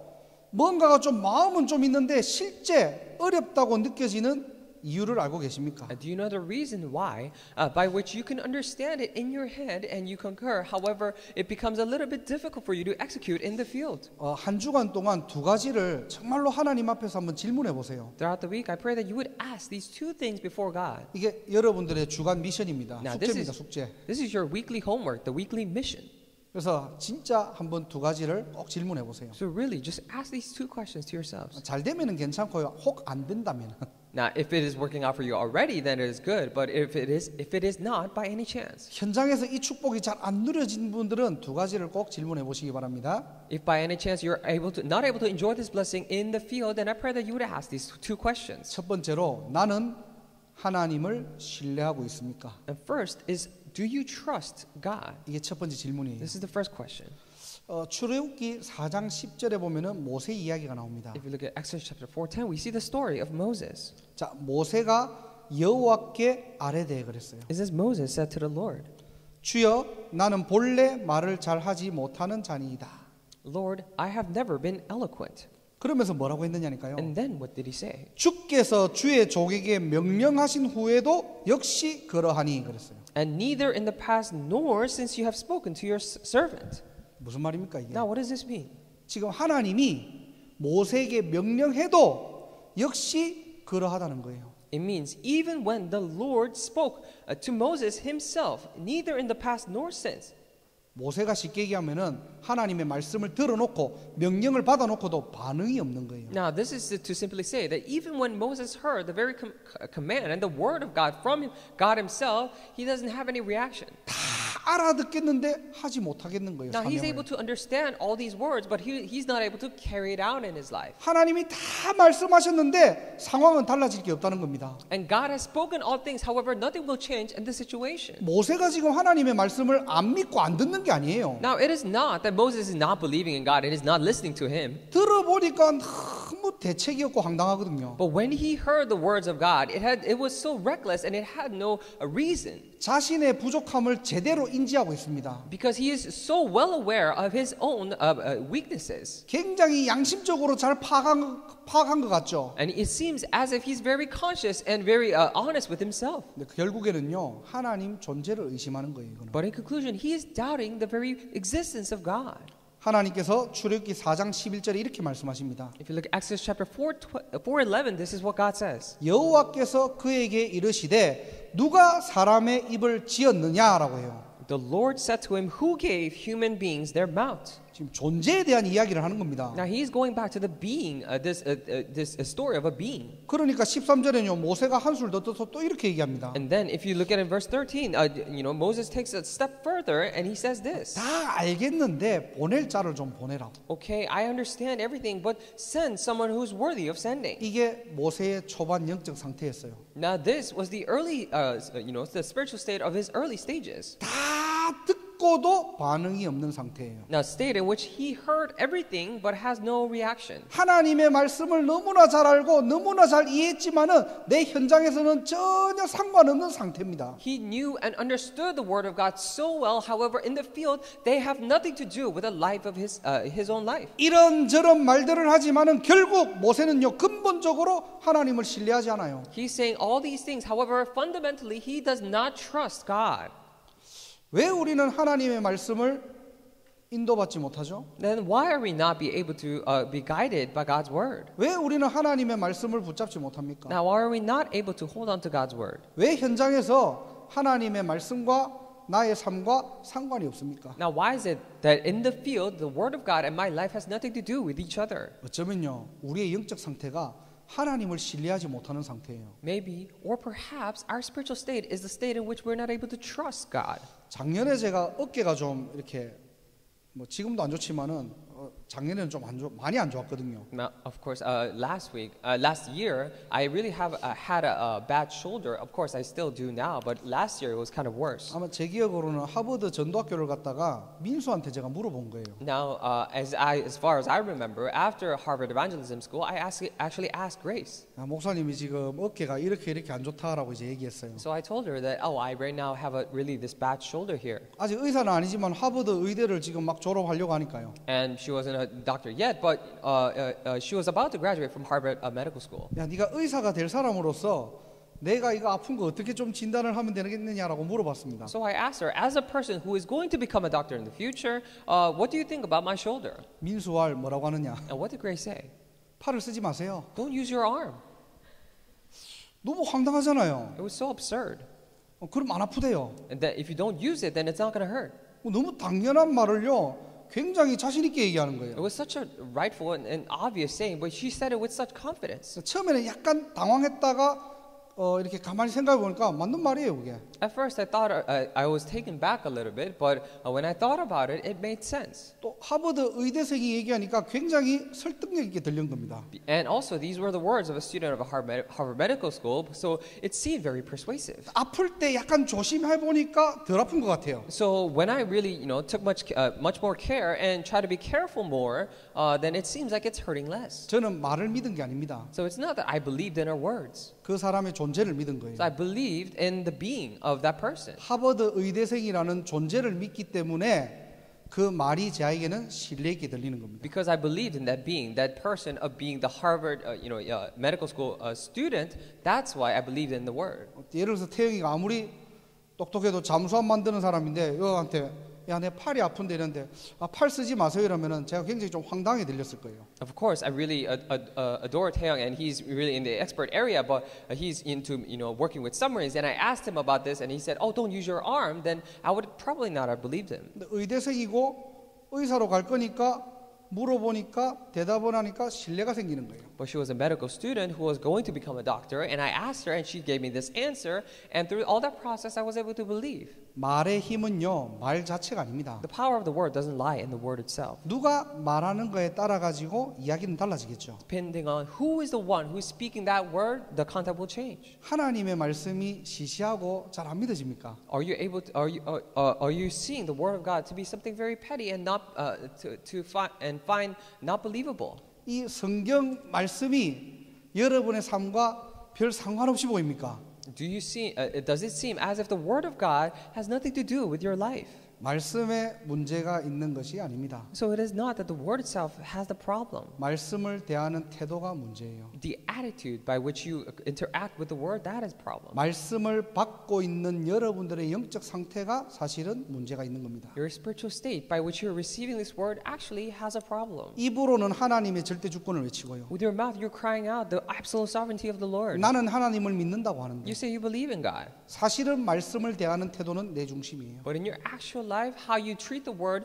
뭔가가 좀 마음은 좀 있는데 실제 어렵다고 느껴지는 이유를 알고 계십니까? Do you know the reason why by which you can understand it in your head and you concur? However, it becomes a little bit difficult for you to execute in the field. 한 주간 동안 두 가지를 정말로 하나님 앞에서 한번 질문해 보세요. Throughout the week, I pray that you would ask these two things before God. 이게 여러분들의 주간 미션입니다. Now, 숙제입니다, 숙제. this is your weekly homework, the weekly mission. 그래서 진짜 한번 두 가지를 꼭 질문해 보세요. So really, just ask these two questions to yourselves. 잘 되면은 괜찮고요. 혹 안 된다면 Now, if it is working out for you already, then it is good. But if it is not, by any chance, 현장에서 이 축복이 잘 안 누려진 분들은 두 가지를 꼭 질문해 보시기 바랍니다. if by any chance you're not able to enjoy this blessing in the field, then I pray that you would ask these two questions. 첫 번째로 나는 하나님을 신뢰하고 있습니까? And first is, do you trust God? 이게 첫 번째 질문이에요. This is the first question. 출애굽기 4장 10절에 보면은 모세 이야기가 나옵니다. If you look at Exodus chapter 4:10, we see the story of Moses. 자, 모세가 여호와께 아뢰되 그랬어요. It says Moses said to the Lord, 주여, 나는 본래 말을 잘 하지 못하는 자니이다. Lord, I have never been eloquent. 그러면서 뭐라고 했느냐니까요. And then what did he say? 주께서 주의 족에게 명령하신 후에도 역시 그러하니 그랬어요. and neither in the past nor since you have spoken to your servant. 무슨 말입니까 이게? Now, what does this mean? 지금 하나님이 모세에게 명령해도 역시 그러하다는 거예요. It means even when the Lord spoke to Moses himself, neither in the past nor since. 모세가 쉽게 얘기하면은 하나님의 말씀을 들어놓고 명령을 받아놓고도 반응이 없는 거예요. Now, this is to simply say that even when Moses heard the very command and the word of God from God himself, he doesn't have any reaction. 다 알아듣겠는데 하지 못하겠는 거예요. Now, he's 사명을. able to understand all these words, but he's not able to carry it out in his life. 하나님이 다 말씀하셨는데 상황은 달라질 게 없다는 겁니다. And God has spoken all things, however, nothing will change in the situation. 모세가 지금 하나님의 말씀을 안 믿고 안 듣는 게 아니에요. Now, it is not that Moses is not believing in God, it is not listening to him. 들어보니까 너무 대책이 없고 황당하거든요. But when he heard the words of God, it was so reckless and it had no reason. 자신의 부족함을 제대로 인지하고 있습니다. Because he is so well aware of his own weaknesses. 굉장히 양심적으로 잘 파악한 것 같죠. And it seems as if he's very conscious and very honest with himself. 근데 결국에는요 하나님 존재를 의심하는 거예요. 이거는. But in conclusion, he is doubting the very existence of God. 하나님께서 출애굽기 4장 11절에 이렇게 말씀하십니다. If you look at Exodus chapter 4:11, this is what God says. 여호와께서 그에게 이르시되 누가 사람의 입을 지었느냐라고 해요. The Lord said to him, "Who gave human beings their mouth?" 지금 존재에 대한 이야기를 하는 겁니다. Now he is going back to the being, this story of a being. 그러니까 13절에는요 모세가 한술 더 떠서 또 이렇게 얘기합니다. And then if you look at it in verse 13, Moses takes a step further and he says this. 다 알겠는데 보낼 자를 좀 보내라. Okay, I understand everything, but send someone who's worthy of sending. 이게 모세의 초반 영적 상태였어요. Now this was the early, the spiritual state of his early stages. 다 듣고도 반응이 없는 상태예요. Now, state in which he heard everything but has no reaction. 하나님의 말씀을 너무나 잘 알고 너무나 잘 이해했지만은 내 현장에서는 전혀 상관없는 상태입니다. He knew and understood the word of God so well. However, in the field, they have nothing to do with the life of his own life. 이런저런 말들을 하지만은 결국 모세는요 근본적으로 하나님을 신뢰하지 않아요. He's saying all these things. However, fundamentally, he does not trust God. 왜 우리는 하나님의 말씀을 인도받지 못하죠? Then why are we not be able to be guided by God's word? 왜 우리는 하나님의 말씀을 붙잡지 못합니까? Now, why are we not able to hold on to God's word? 왜 현장에서 하나님의 말씀과 나의 삶과 상관이 없습니까? Now, why is it that in the field, the word of God and my life has nothing to do with each other? 어쩌면요 우리의 영적 상태가 하나님을 신뢰하지 못하는 상태예요. Maybe, or perhaps, our spiritual state is the state in which we're not able to trust God. 작년에 제가 어깨가 좀 이렇게 뭐 지금도 안 좋지만은 작년에는 좀 많이 안 좋았거든요. Now, of course, last year, I really had a bad shoulder. Of course, I still do now, but last year it was kind of worse. 아마 제 기억으로는 하버드 전도학교를 갔다가 민수한테 제가 물어본 거예요. Now, as far as I remember, after Harvard Evangelism School, I actually asked Grace. 목사님이 지금 어깨가 이렇게 안 좋다라고 이제 얘기했어요. So I told her that, I right now have this bad shoulder here. 아직 의사는 아니지만 하버드 의대를 지금 막 졸업하려고 하니까요. And she wasn't a doctor yet, but she was about to graduate from Harvard Medical School. 야, 네가 의사가 될 사람으로서 내가 이거 아픈 거 어떻게 좀 진단을 하면 되겠느냐라고 물어봤습니다. So I asked her, as a person who is going to become a doctor in the future, what do you think about my shoulder? 민수알 뭐라고 하느냐? And what did Grace say? 팔을 쓰지 마세요. Don't use your arm. 너무 황당하잖아요. It was so absurd. 그럼 안 아프대요. And that if you don't use it, then it's not going to hurt. 너무 당연한 말을요. 굉장히 자신 있게 얘기하는 거예요. It was such a rightful and obvious saying, but she said it with such confidence. 처음에는 약간 당황했다가 이렇게 가만히 생각해 보니까 맞는 말이에요, 그게. At first, I thought I was taken back a little bit, but when I thought about it, it made sense. 또 하버드 의대생이 얘기하니까 굉장히 설득력 있게 들린 겁니다. And also, these were the words of a student of a Harvard Medical School, so it seemed very persuasive. 아플 때 약간 조심해 보니까 덜 아픈 것 같아요. So when I really, took much more care and try to be careful more, then it seems like it's hurting less. 저는 말을 믿은 게 아닙니다. So it's not that I believed in her words. 그 사람의 존재를 믿은 거예요. So I believed in the being of that person. 하버드 의대생이라는 존재를 믿기 때문에 그 말이 제에게는 신뢰 있게 들리는 겁니다. Because I believed in that being, that person of being the Harvard, medical school student. That's why I believed in the word. 예를 들어서 태영이가 아무리 똑똑해도 잠수함 만드는 사람인데 여한테 야, 내 팔이 아픈데 이랬는데 팔 쓰지 마세요 이러면은 제가 굉장히 좀 황당하게 들렸을 거예요. Of course, I really adore Taeyong, and he's really in the expert area, but he's into working with submarines. And I asked him about this, and he said, "Oh, don't use your arm." Then I would probably not have believed him. 근데 의대생이고 의사로 갈 거니까 물어보니까 대답을 하니까 신뢰가 생기는 거예요. But she was a medical student who was going to become a doctor, and I asked her, and she gave me this answer. And through all that process, I was able to believe. 말의 힘은요, 말 자체가 아닙니다. The power of the word doesn't lie in the word itself. 누가 말하는 거에 따라 가지고 이야기는 달라지겠죠. Depending on who is the one who is speaking that word, the content will change. 하나님의 말씀이 시시하고 잘 안 믿어집니까? Are you able? Are you seeing the word of God to be something very petty and not find not believable? 이 성경 말씀이 여러분의 삶과 별 상관없이 보입니까? Do you see? Does it seem as if the word of God has nothing to do with your life? 말씀에 문제가 있는 것이 아닙니다. So it is not that the word itself has the problem. 말씀을 대하는 태도가 문제예요. The attitude by which you interact with the word, that is problem. 말씀을 받고 있는 여러분들의 영적 상태가 사실은 문제가 있는 겁니다. Your spiritual state by which you're receiving this word actually has a problem. 입으로는 하나님의 절대 주권을 외치고요. With your mouth, you're crying out the absolute sovereignty of the Lord. 나는 하나님을 믿는다고 하는데 You say you believe in God, 사실은 말씀을 대하는 태도는 내 중심이에요. but in your actual life, how you treat the word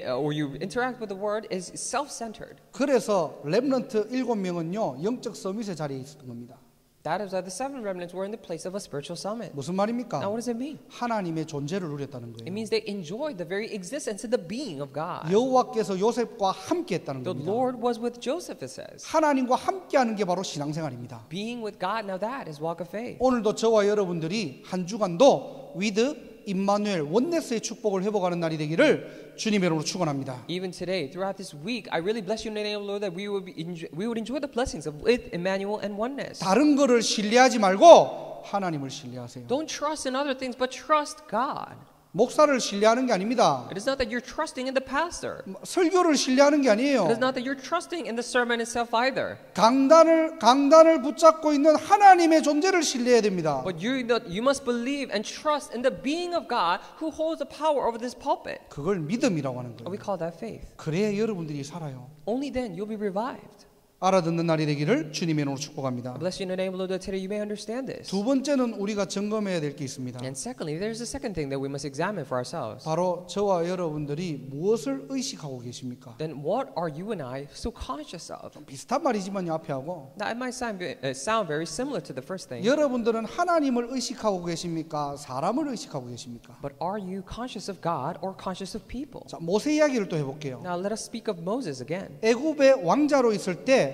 or you interact with the word is self-centered. 그래서 렘넌트 7명은요 영적 서밋의 자리에 있었던 겁니다. That is why the 7 remnants were in the place of a spiritual summit. 무슨 말입니까? Now, what does it mean? 하나님의 존재를 누렸다는 It 거예요. means they enjoyed the very existence and the being of God. 여호와께서 요셉과 함께했다는 The 겁니다. Lord was with Joseph, it says. 하나님과 함께하는 게 바로 신앙생활입니다. Being with God, now that is walk of faith. 오늘도 저와 여러분들이 한 주간도 위드 임마누엘 원네스의 축복을 회복하는 날이 되기를 주님의 이름으로 축원합니다. Even today, throughout this week, I really bless you in the name of the Lord that we would enjoy the blessings of with Emmanuel and oneness. 다른 거를 신뢰하지 말고 하나님을 신뢰하세요. Don't trust in other things, but trust God. 목사를 신뢰하는 게 아닙니다. It is not that you're trusting in the pastor. 설교를 신뢰하는 게 아니에요. It is not that you're trusting in the sermon itself either. 강단을 붙잡고 있는 하나님의 존재를 신뢰해야 됩니다. But you must believe and trust in the being of God who holds the power over this pulpit. 그걸 믿음이라고 하는 We 거예요. call that faith. 그래야 여러분들이 살아요. Only then you'll be revived. 알아듣는 날이 되기를 주님의 이름으로 축복합니다. I bless you in the name of the Lord that today you may understand this. 두 번째는 우리가 점검해야 될 게 있습니다. And secondly, there's a second thing that we must examine for ourselves. 바로 저와 여러분들이 무엇을 의식하고 계십니까? Then what are you and I so conscious of? 비슷한 말이지만요 앞에 하고 Now it might sound very similar to the first thing, 여러분들은 하나님을 의식하고 계십니까? 사람을 의식하고 계십니까? but are you conscious of God or conscious of people? 자, 모세 이야기를 또 해볼게요. Now let us speak of Moses again. 애굽의 왕자로 있을 때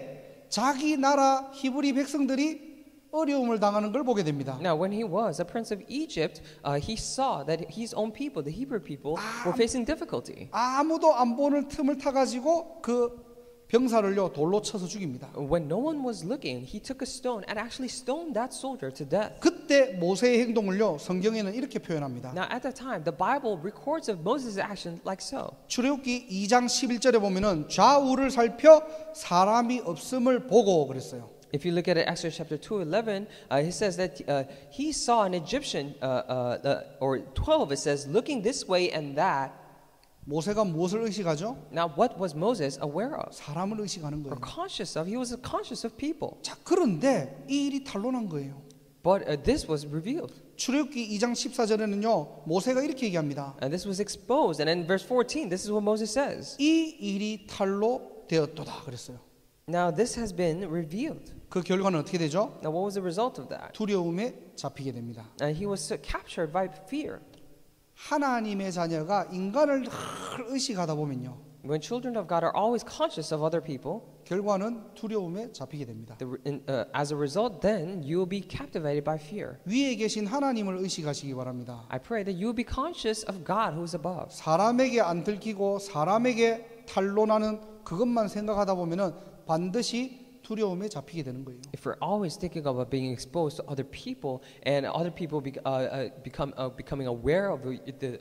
자기 나라 히브리 백성들이 어려움을 당하는 걸 보게 됩니다. Now when he was a prince of Egypt, he saw that his own people, the Hebrew people, were facing difficulty. 아무도 안 보는 틈을 타가지고 그 병사를요 돌로 쳐서 죽입니다. When no one was looking, he took a stone and actually stoned that soldier to death. 그때 모세의 행동을요 성경에는 이렇게 표현합니다. Now at that time, the Bible records of Moses' action like so. 출애굽기 2장 11절에 보면은 좌우를 살펴 사람이 없음을 보고 그랬어요. If you look at it, Exodus chapter 2:11, it says that he saw an Egyptian, or 12, it says, looking this way and that. 모세가 무엇을 의식하죠? Now, what was Moses aware of 사람을 의식하는 or 거예요. conscious of? He was conscious of people. 자, 그런데 이 일이 탄로난 거예요. But this was revealed. 출애굽기 2장 14절에는요 모세가 이렇게 얘기합니다. And this was exposed. And in verse 14, this is what Moses says. 이 일이 탄로되었도다 그랬어요. Now, this has been revealed. 그 결과는 어떻게 되죠? Now, what was the result of that? 두려움에 잡히게 됩니다. And he was captured by fear. 하나님의 자녀가 인간을 늘 의식하다 보면요. When children of God are always conscious of other people, 결과는 두려움에 잡히게 됩니다. as a result, then you will be captivated by fear. 위에 계신 하나님을 의식하시기 바랍니다. I pray that you will be conscious of God who is above. 사람에게 안 들키고 사람에게 탄로나는 그것만 생각하다 보면은 반드시 두려움에 잡히게 되는 거예요. If we're always thinking about being exposed to other people and other people becoming aware of the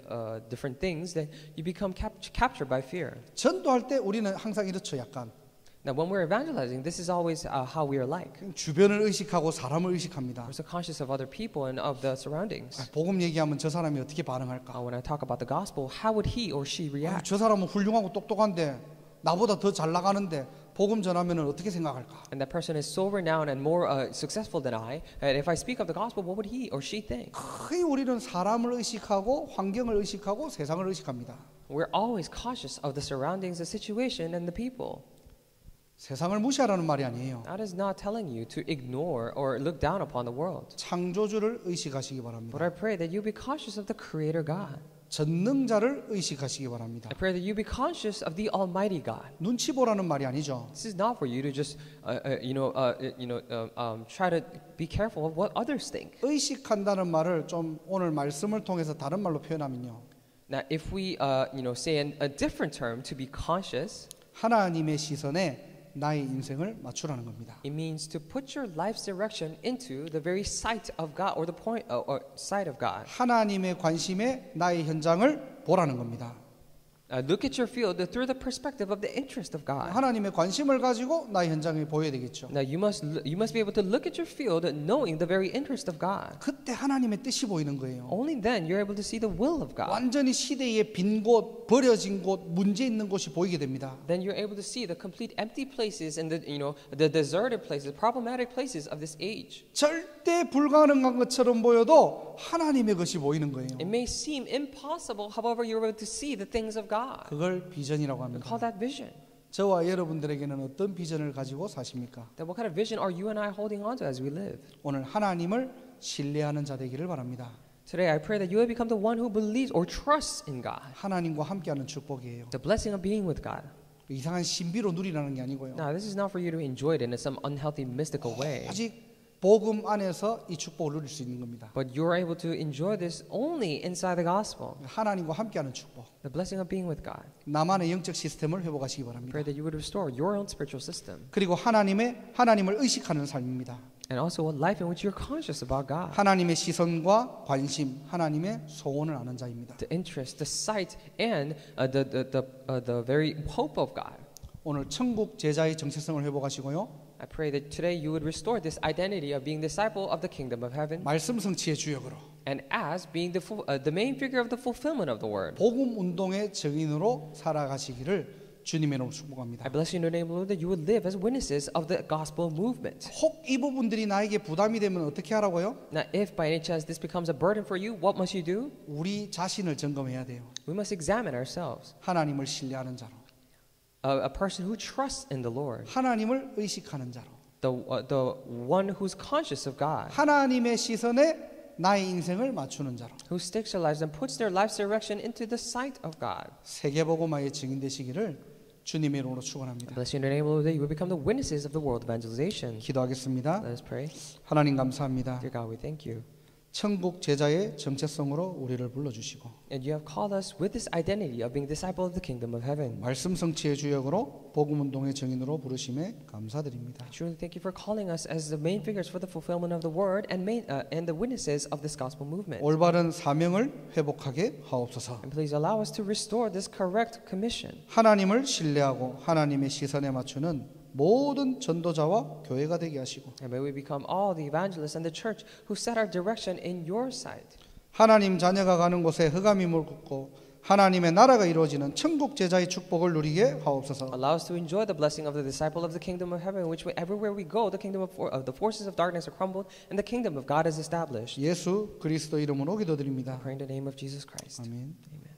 different things, then you become captured by fear. 전도할 때 우리는 항상 이렇죠, 약간. Now, when we're evangelizing, this is always how we are like. 주변을 의식하고 사람을 의식합니다. We're so conscious of other people and of the surroundings. 복음 얘기하면 저 사람이 어떻게 반응할까? When I talk about the gospel, how would he or she react? 저 사람은 훌륭하고 똑똑한데 나보다 더 잘 나가는데 복음 전하면 어떻게 생각할까? And that person is so renowned and more successful than I. And if I speak of the gospel, what would he or she think? 거의 우리는 사람을 의식하고 환경을 의식하고 세상을 의식합니다. We're always cautious of the surroundings, the situation, and the people. 세상을 무시하라는 말이 아니에요. That is not telling you to ignore or look down upon the world. 창조주를 의식하시기 바랍니다. But I pray that you be cautious of the Creator God. 전능자를 의식하시기 바랍니다. I pray that you be conscious of the Almighty God. 눈치 보라는 말이 아니죠. This is not for you to just, try to be careful of what others think. 의식한다는 말을 좀 오늘 말씀을 통해서 다른 말로 표현하면요. Now, if we, say in a different term, to be conscious, 하나님의 시선에 나의 인생을 맞추라는 겁니다. it means to put your life's direction into the very sight of God or the point or sight of God. 하나님의 관심에 나의 현장을 보라는 겁니다. Look at your field through the perspective of the interest of God. 하나님의 관심을 가지고 나의 현장을 보여야 되겠죠. Now you must be able to look at your field knowing the very interest of God. 그때 하나님의 뜻이 보이는 거예요. Only then you're able to see the will of God. 완전히 시대의 빈 곳, 버려진 곳, 문제 있는 곳이 보이게 됩니다. Then you're able to see the complete empty places and the deserted places, problematic places of this age. 절대 불가능한 것처럼 보여도 하나님의 것이 보이는 거예요. It may seem impossible, however, you're able to see the things of God. 그걸 비전이라고 We 합니다. call that vision. 저와 여러분들에게는 어떤 비전을 가지고 사십니까? Then what kind of vision are you and I holding on to as we live? 오늘 하나님을 신뢰하는 자 되기를 바랍니다. Today, I pray that you will become the one who believes or trusts in God. 하나님과 함께하는 축복이에요. The blessing of being with God. 이상한 신비로 누리라는 게 아니고요. Now, this is not for you to enjoy it in some unhealthy, mystical way. 오직 복음 안에서 이 축복을 누릴 수 있는 겁니다. But you're able to enjoy this only inside the gospel. 하나님과 함께하는 축복. The blessing of being with God. 나만의 영적 시스템을 회복하시기 바랍니다. Pray that you would restore your own spiritual system. 그리고 하나님을 의식하는 삶입니다. And also a life in which you're conscious about God. 하나님의 시선과 관심, 하나님의 소원을 아는 자입니다. The interest, the sight, and the very hope of God. 오늘 천국 제자의 정체성을 회복하시고요. I pray that today you would restore this identity of being disciple of the kingdom of heaven, 말씀 성취의 주역으로 and as being the main figure of the fulfillment of the word. 복음 운동의 증인으로 살아가시기를 주님의 이름으로 축복합니다. I bless you in the name of the Lord that you would live as witnesses of the gospel movement. 혹 이 부분들이 나에게 부담이 되면 어떻게 하라고요? Now, if by any chance this becomes a burden for you, what must you do? 우리 자신을 점검해야 돼요. We must examine ourselves. 하나님을 신뢰하는 자로, A person who trusts in the Lord, 하나님을 의식하는 자로, the one who's conscious of God, 하나님의 시선에 나의 인생을 맞추는 자로 who sticks their lives and puts their life's direction into the sight of God. 세계복음화의 증인 되시기를 주님의 이름으로 축원합니다. Bless you in the name of the Lord that you will become the witnesses of the world evangelization. 기도하겠습니다. Let us pray. 하나님 감사합니다. Dear God, we thank you. 천국 제자의 정체성으로 우리를 불러주시고 And you have called us with this identity of being disciple of the kingdom of heaven. 말씀 성취의 주역으로 복음운동의 증인으로 부르심에 감사드립니다. I truly thank you for calling us as the main figures for the fulfillment of the word and the witnesses of this gospel movement. 올바른 사명을 회복하게 하옵소서. And please allow us to restore this correct commission. 하나님을 신뢰하고 하나님의 시선에 맞추는 모든 전도자와 교회가 되게 하시고 And may we become all the evangelists and the church who set our direction in your sight. 하나님 자녀가 가는 곳에 흑암이 물고 하나님의 나라가 이루어지는 천국 제자의 축복을 누리게 하옵소서. Allow us to enjoy the blessing of the disciple of the kingdom of heaven, which everywhere we go, the kingdom of the forces of darkness are crumbled, and the kingdom of God is established. 예수 그리스도 이름으로 기도드립니다. Pray in the name of Jesus Christ. 아멘. Amen.